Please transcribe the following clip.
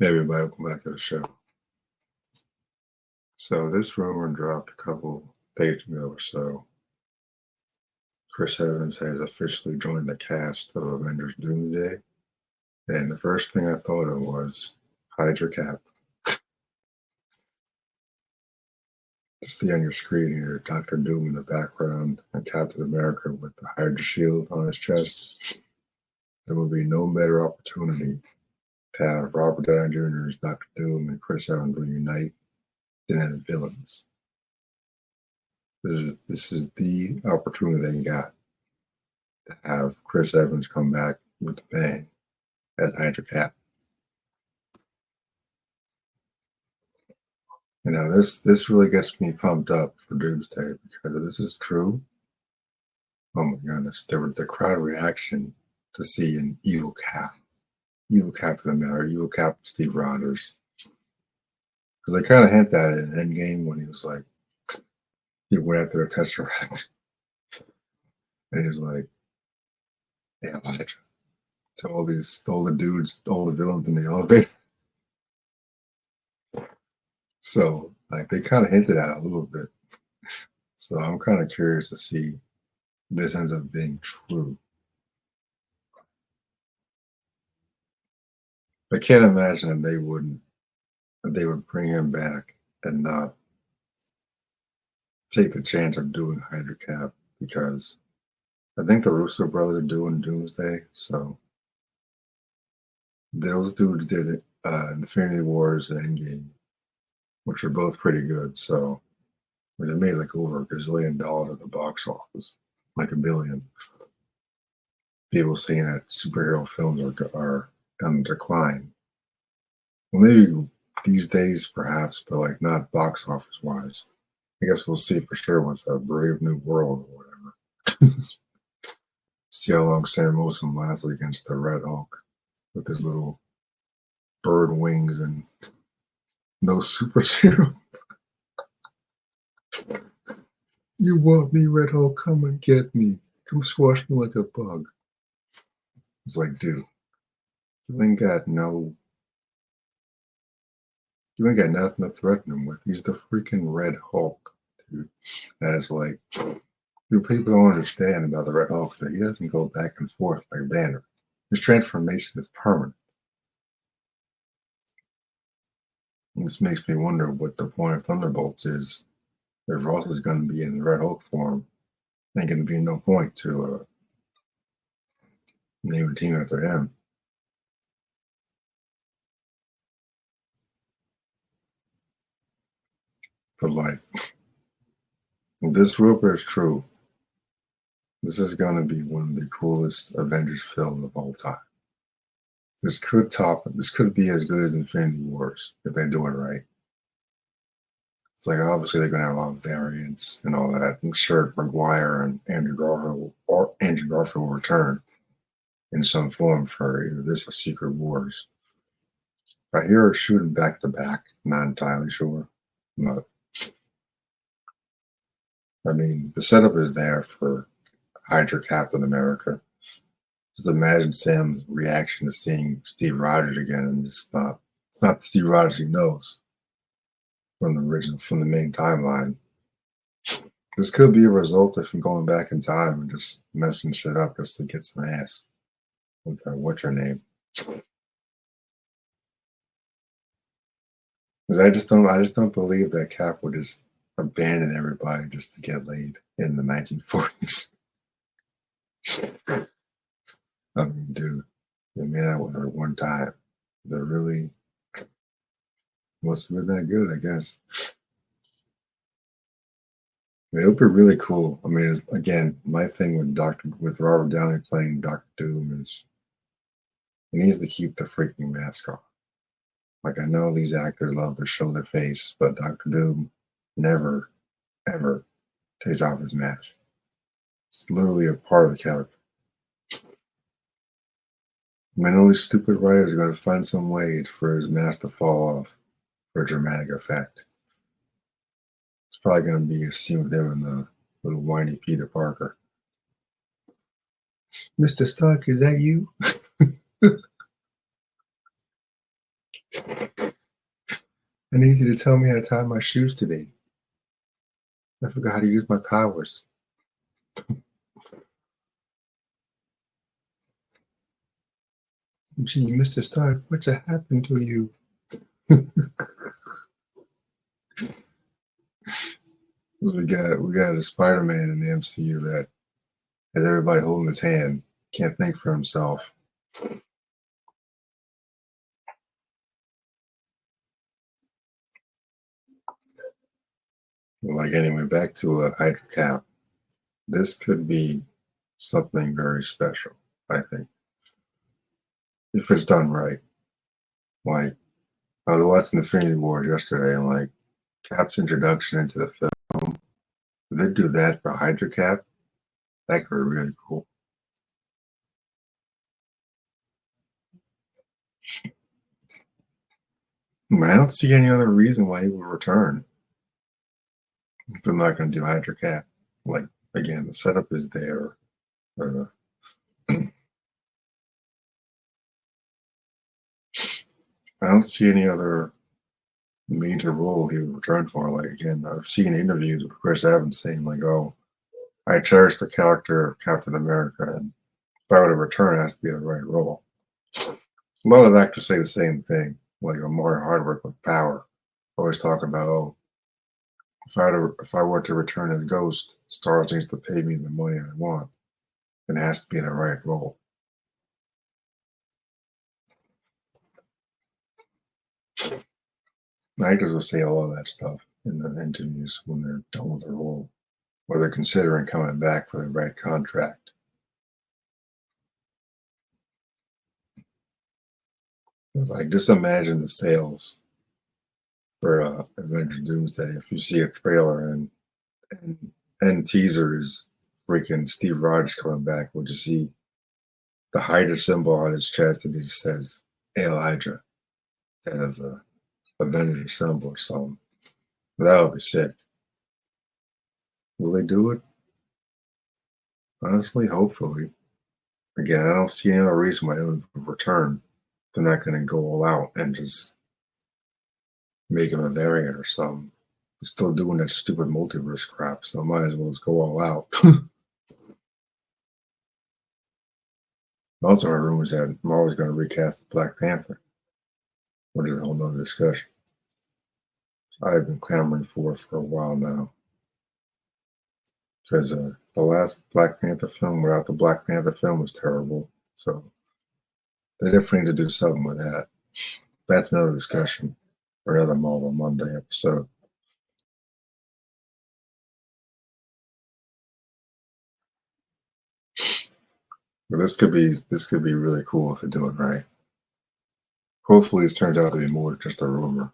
Hey everybody, welcome back to the show. So this rumor dropped a couple days ago or so. Chris Evans has officially joined the cast of Avengers Doomsday. And the first thing I thought of was Hydra Cap. To see on your screen here, Dr. Doom in the background and Captain America with the Hydra shield on his chest. There would be no better opportunity to have Robert Downey Jr.'s Dr. Doom and Chris Evans reunite than as villains. This is the opportunity they got to have Chris Evans come back with a bang as Hydra Cap. You know, this really gets me pumped up for Doomsday because if this is true, oh my goodness, the crowd reaction to see an evil Captain America, evil Cap Steve Rogers. Because they kind of hint at it in Endgame when he was like, he went after the Tesseract. And he's like, yeah, Hydra. To all the dudes, all the villains in the elevator. So, like, they kind of hinted at it a little bit. So I'm kind of curious to see if this ends up being true. I can't imagine that they would bring him back and not take the chance of doing Hydra Cap because I think the Russo brothers are doing Doomsday. So those dudes did it, Infinity Wars and Endgame, which are both pretty good. So they made like over $1 gazillion at the box office, like $1 billion. People saying that superhero films are on decline. Well, maybe these days, perhaps, but like not box office wise. I guess we'll see for sure with a Brave New World or whatever. See how long Sam Wilson lasts against the Red Hulk with his little bird wings and no super serum. You want me, Red Hulk? Come and get me. Come squash me like a bug. It's like, dude, you ain't got nothing to threaten him with. He's the freaking Red Hulk, dude. That is like, people don't understand about the Red Hulk that he doesn't go back and forth like Banner. His transformation is permanent. This makes me wonder what the point of Thunderbolts is. If Ross is going to be in the Red Hulk form, ain't going to be no point to name a team after him. But like, if this rumor is true, this is going to be one of the coolest Avengers films of all time. This could be as good as Infinity Wars if they do it right. It's like obviously they're going to have a lot of variants and all that. I'm sure Maguire and Andrew Garfield will return in some form for either this or Secret Wars. I hear her shooting back to back. Not entirely sure, but I mean the setup is there for Hydra Captain America. Just imagine Sam's reaction to seeing Steve Rogers again, and it's not the Steve Rogers he knows from the main timeline. This could be a result of him going back in time and just messing shit up just to get some ass with what's her name. Because I just don't believe that Cap would just abandon everybody just to get laid in the 1940s. I mean, dude, they made out with her one time. They're really must have been that good, I guess. I mean, it would be really cool. I mean, again, my thing with Robert Downey playing Dr. Doom is he needs to keep the freaking mask on. Like I know these actors love to show their face, but Dr. Doom never, ever takes off his mask. It's literally a part of the character. I mean, all these stupid writers are going to find some way for his mask to fall off for a dramatic effect. It's probably going to be a scene with him and the little whiny Peter Parker. Mr. Stark, is that you? I need you to tell me how to tie my shoes today. I forgot how to use my powers. Gee, Mr. Stark, what's happened to you? We got a Spider-Man in the MCU that has everybody holding his hand, can't think for himself. Like anyway, back to a Hydra cap. This could be something very special, I think, if it's done right. Like I was watching Infinity War yesterday, and like Cap's introduction into the film, if they do that for Hydra Cap, that could be really cool. I mean, I don't see any other reason why he would return if they're not going to do Hydra Cap. Like again, the setup is there. Uh, I don't see any other major role he would return for. Like again, I've seen interviews with Chris Evans saying like, "Oh, I cherish the character of Captain America, and if I were to return, it has to be the right role." A lot of actors say the same thing. Like Mario Hardwick with Power, always talking about, "Oh, if I were to return as Ghost, Stars needs to pay me the money I want, and it has to be the right role." Actors will say all of that stuff in the interviews when they're done with their role, or they're considering coming back for the right contract. But like, just imagine the sales for Avengers Doomsday. If you see a trailer and and teaser is freaking Steve Rogers coming back, would you see the Hydra symbol on his chest and it just says "Hail Hydra" instead of the Avengers symbol or something? That would be sick. Will they do it? Honestly, hopefully. Again, I don't see any other reason why they would return. They're not going to go all out and just make him a variant or something. They're still doing that stupid multiverse crap, so might as well just go all out. Also, heard rumors that Marvel's going to recast Black Panther, which is a whole nother discussion. I've been clamoring for a while now because the last Black Panther film without the Black Panther film was terrible. So they definitely need to do something with that. That's another discussion for another Marvel Monday episode. But this could be really cool if they do it right. Hopefully, this turns out to be more than just a rumor.